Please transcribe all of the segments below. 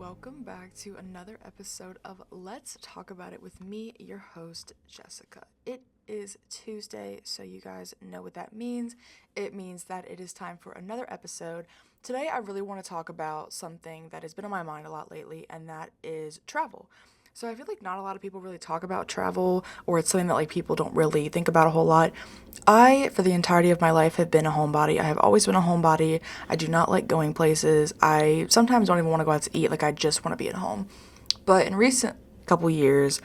welcome back to another episode of Let's Talk About It with me, your host, Jessica. It is Tuesday, so you guys know what that means. It means that it is time for another episode. Today, I really want to talk about something that has been on my mind a lot lately, and that is travel. So I feel like not a lot of people really talk about travel, or it's something that like people don't really think about a whole lot. I, for the entirety of my life, have been a homebody. I have always been a homebody. I do not like going places. I sometimes don't even want to go out to eat. Like I just want to be at home. But in recent couple years,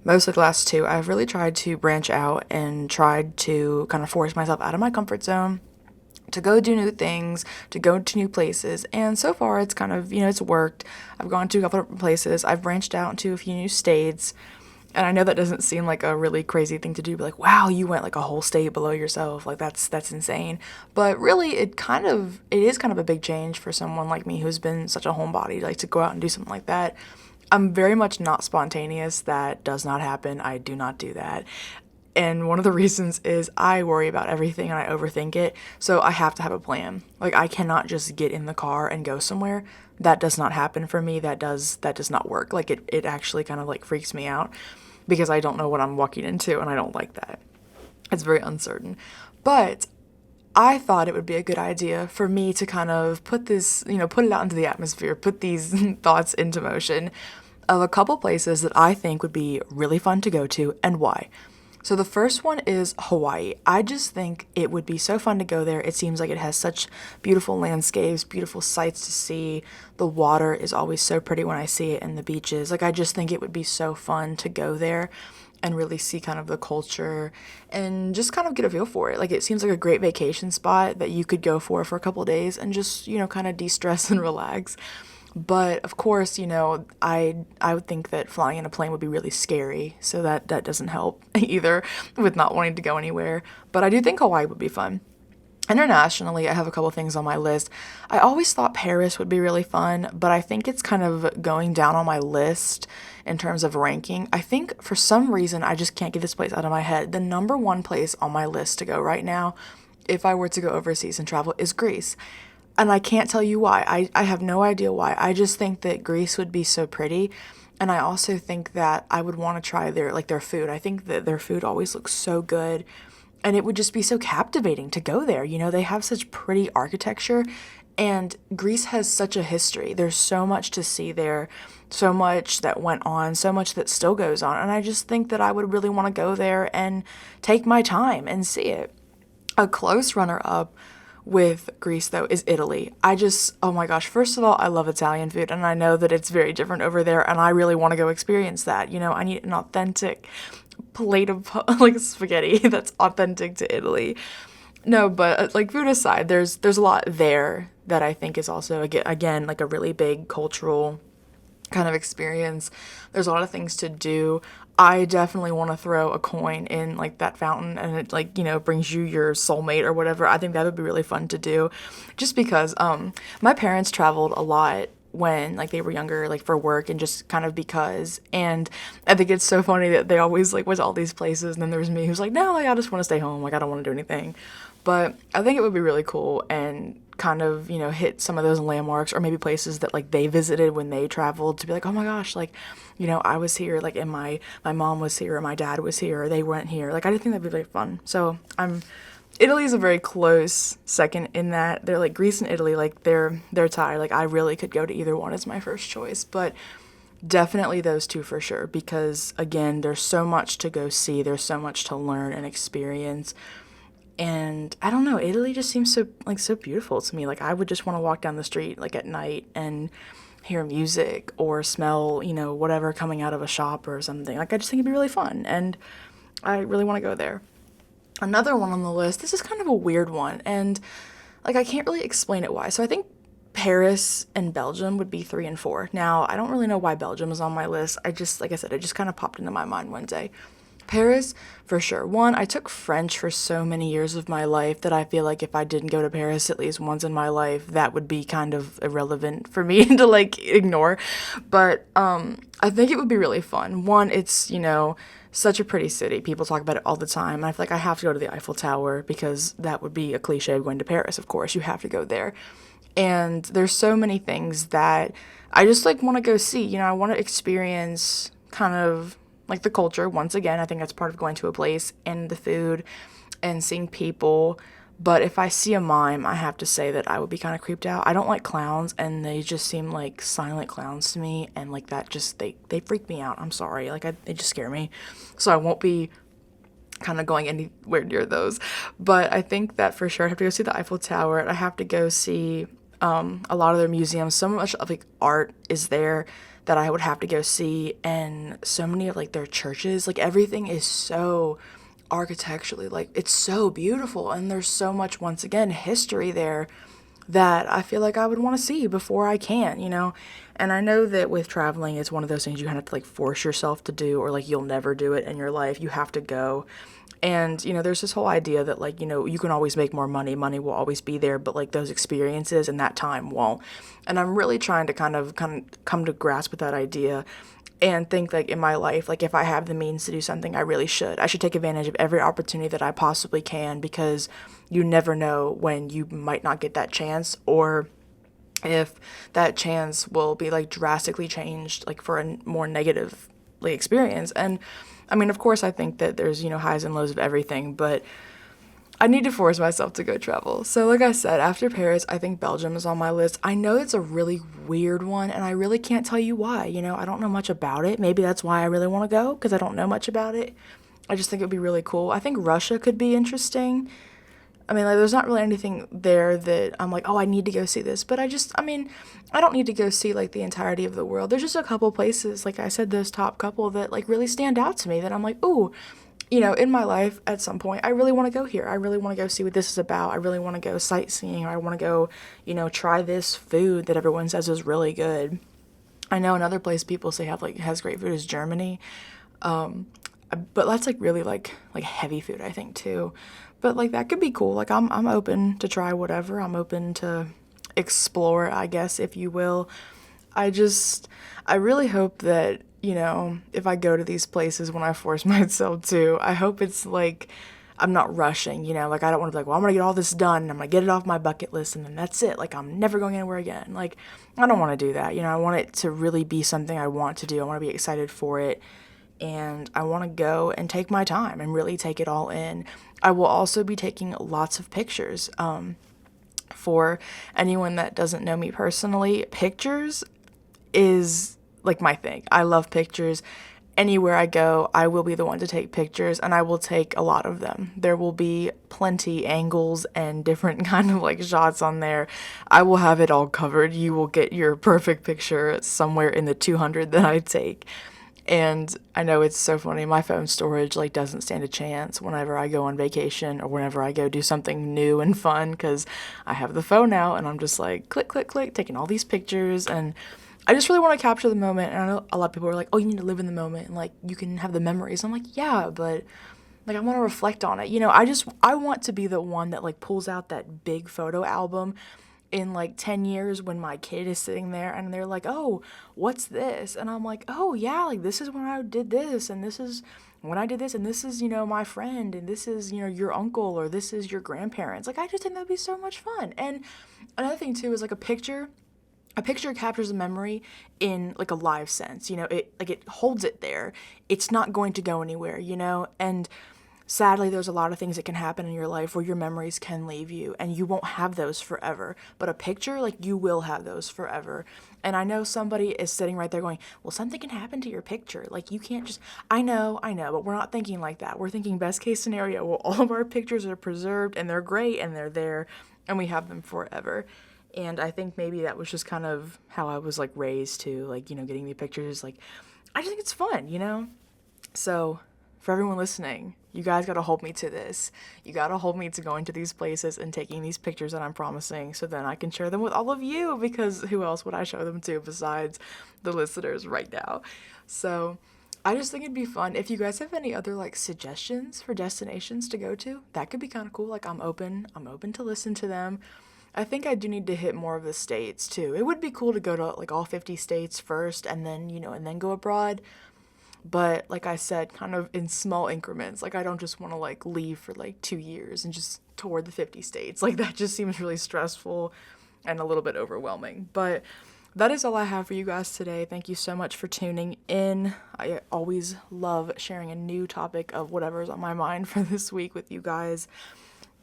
mostly the last two, I've really tried to branch out and tried to kind of force myself out of my comfort zone to go do new things, to go to new places. And so far, it's kind of, it's worked. I've gone to a couple different places. I've branched out into a few new states. And I know that doesn't seem like a really crazy thing to do, but like, wow, you went like a whole state below yourself. Like that's insane. But really, it is kind of a big change for someone like me who's been such a homebody, like to go out and do something like that. I'm very much not spontaneous. That does not happen. I do not do that. And one of the reasons is I worry about everything and I overthink it. So I have to have a plan. Like I cannot just get in the car and go somewhere. That does not happen for me. That does not work. Like it actually kind of like freaks me out because I don't know what I'm walking into and I don't like that. It's very uncertain. But I thought it would be a good idea for me to kind of put this, put it out into the atmosphere, put these thoughts into motion of a couple places that I think would be really fun to go to and why. So the first one is Hawaii. I just think it would be so fun to go there. It seems like it has such beautiful landscapes, beautiful sights to see. The water is always so pretty when I see it, and the beaches. Like I just think it would be so fun to go there and really see kind of the culture and just kind of get a feel for it. Like it seems like a great vacation spot that you could go for a couple days and just, kind of de-stress and relax. But of course, I would think that flying in a plane would be really scary, so that doesn't help either with not wanting to go anywhere. But I do think Hawaii would be fun. Internationally, I have a couple things on my list. I always thought Paris would be really fun, but I think it's kind of going down on my list in terms of ranking. I think for some reason I just can't get this place out of my head. The number one place on my list to go right now, if I were to go overseas and travel, is Greece. And I can't tell you why. I have no idea why. I just think that Greece would be so pretty. And I also think that I would want to try their food. I think that their food always looks so good. And it would just be so captivating to go there. They have such pretty architecture. And Greece has such a history. There's so much to see there, so much that went on, so much that still goes on. And I just think that I would really want to go there and take my time and see it. A close runner-up with Greece, though, is Italy. Oh my gosh, first of all, I love Italian food, and I know that it's very different over there, and I really want to go experience that. I need an authentic plate of, like, spaghetti that's authentic to Italy. No, but, like, food aside, there's a lot there that I think is also, again, like a really big cultural kind of experience. There's a lot of things to do. I definitely want to throw a coin in like that fountain and it like, brings you your soulmate or whatever. I think that would be really fun to do just because my parents traveled a lot when like they were younger, like for work and just kind of because. And I think it's so funny that they always like went to all these places and then there was me who's like, no, like I just want to stay home, like I don't want to do anything. But I think it would be really cool and kind of, hit some of those landmarks or maybe places that like they visited when they traveled to be like, oh my gosh, like, I was here, like, and my mom was here, or my dad was here, or they went here. Like, I just think that'd be really fun. So Italy is a very close second in that they're like Greece and Italy, like they're tied. Like I really could go to either one as my first choice, but definitely those two for sure, because again, there's so much to go see. There's so much to learn and experience. And I don't know, Italy just seems so beautiful to me. Like I would just want to walk down the street like at night and hear music or smell, whatever coming out of a shop or something. Like I just think it'd be really fun and I really want to go there. Another one on the list, this is kind of a weird one and like I can't really explain it why. So I think Paris and Belgium would be 3 and 4. Now, I don't really know why Belgium is on my list. Like I said, it just kind of popped into my mind one day. Paris, for sure. One, I took French for so many years of my life that I feel like if I didn't go to Paris at least once in my life, that would be kind of irrelevant for me to like ignore. But I think it would be really fun. One, it's, such a pretty city. People talk about it all the time. And I feel like I have to go to the Eiffel Tower because that would be a cliche of going to Paris, of course. You have to go there. And there's so many things that I just like want to go see, I want to experience kind of like the culture once again. I think that's part of going to a place, and the food and seeing people. But if I see a mime, I have to say that I would be kind of creeped out. I don't like clowns, and they just seem like silent clowns to me, and like that just they freak me out. I'm sorry, like they just scare me. So I won't be kind of going anywhere near those. But I think that for sure I have to go see the Eiffel Tower. I have to go see a lot of their museums. So much of like art is there that I would have to go see, and so many of like their churches, like everything is so architecturally, like it's so beautiful, and there's so much, once again, history there that I feel like I would want to see before I can. And I know that with traveling, it's one of those things you kind of have to like force yourself to do, or like you'll never do it in your life. You have to go. And, there's this whole idea that like, you can always make more money. Money will always be there, but like those experiences and that time won't. And I'm really trying to kind of come to grasp with that idea and think like in my life, like if I have the means to do something, I really should. I should take advantage of every opportunity that I possibly can, because you never know when you might not get that chance, or if that chance will be like drastically changed, like for a more negatively experience. And I mean, of course, I think that there's, highs and lows of everything, but I need to force myself to go travel. So like I said, after Paris, I think Belgium is on my list. I know it's a really weird one, and I really can't tell you why. I don't know much about it. Maybe that's why I really want to go, because I don't know much about it. I just think it would be really cool. I think Russia could be interesting. I mean, like, there's not really anything there that I'm like, oh, I need to go see this. But I don't need to go see, like, the entirety of the world. There's just a couple places, like I said, those top couple that, like, really stand out to me that I'm like, ooh, in my life at some point, I really want to go here. I really want to go see what this is about. I really want to go sightseeing. Or I want to go, try this food that everyone says is really good. I know another place people say has great food is Germany. But that's like really like heavy food, I think, too. But like that could be cool. Like I'm open to try whatever. I'm open to explore, I guess, if you will. I really hope that, if I go to these places, when I force myself to, I hope it's like I'm not rushing, like I don't want to be like, well, I'm going to get all this done and I'm going to get it off my bucket list and then that's it. Like I'm never going anywhere again. Like I don't want to do that. I want it to really be something I want to do. I want to be excited for it. And I want to go and take my time and really take it all in. I will also be taking lots of pictures. For anyone that doesn't know me personally, pictures is like my thing. I love pictures. Anywhere I go, I will be the one to take pictures, and I will take a lot of them. There will be plenty angles and different kind of like shots on there. I will have it all covered. You will get your perfect picture somewhere in the 200 that I take. And I know it's so funny, my phone storage like doesn't stand a chance whenever I go on vacation or whenever I go do something new and fun, because I have the phone out and I'm just like click, click, click, taking all these pictures. And I just really want to capture the moment. And I know a lot of people are like, oh, you need to live in the moment and like you can have the memories. I'm like, yeah, but like I want to reflect on it. I want to be the one that like pulls out that big photo album in like 10 years when my kid is sitting there and they're like, oh, what's this? And I'm like, oh yeah, like this is when I did this, and this is when I did this, and this is, my friend, and this is, your uncle, or this is your grandparents. Like I just think that'd be so much fun. And another thing too is like a picture captures a memory in like a live sense. It holds it there. It's not going to go anywhere, and sadly, there's a lot of things that can happen in your life where your memories can leave you and you won't have those forever. But a picture, like you will have those forever. And I know somebody is sitting right there going, well, something can happen to your picture. Like you can't just, I know, but we're not thinking like that. We're thinking best case scenario where all of our pictures are preserved and they're great and they're there and we have them forever. And I think maybe that was just kind of how I was like raised to, like, getting the pictures. Like, I just think it's fun. So for everyone listening, you guys gotta hold me to this. You gotta hold me to going to these places and taking these pictures that I'm promising, so then I can share them with all of you, because who else would I show them to besides the listeners right now? So I just think it'd be fun. If you guys have any other like suggestions for destinations to go to, that could be kind of cool. Like I'm open to listen to them. I think I do need to hit more of the states too. It would be cool to go to like all 50 states first and then, and then go abroad. But like I said, kind of in small increments. Like I don't just want to like leave for like 2 years and just tour the 50 states. Like that just seems really stressful and a little bit overwhelming. But that is all I have for you guys today. Thank you so much for tuning in. I always love sharing a new topic of whatever's on my mind for this week with you guys.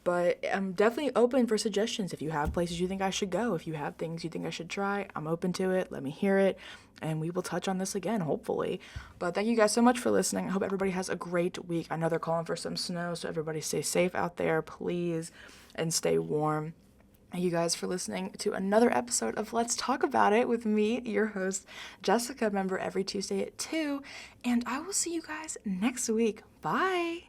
But I'm definitely open for suggestions. If you have places you think I should go, if you have things you think I should try, I'm open to it. Let me hear it. And we will touch on this again, hopefully. But thank you guys so much for listening. I hope everybody has a great week. I know they're calling for some snow, so everybody stay safe out there, please, and stay warm. Thank you guys for listening to another episode of Let's Talk About It with me, your host, Jessica. Remember, every Tuesday at 2. And I will see you guys next week. Bye.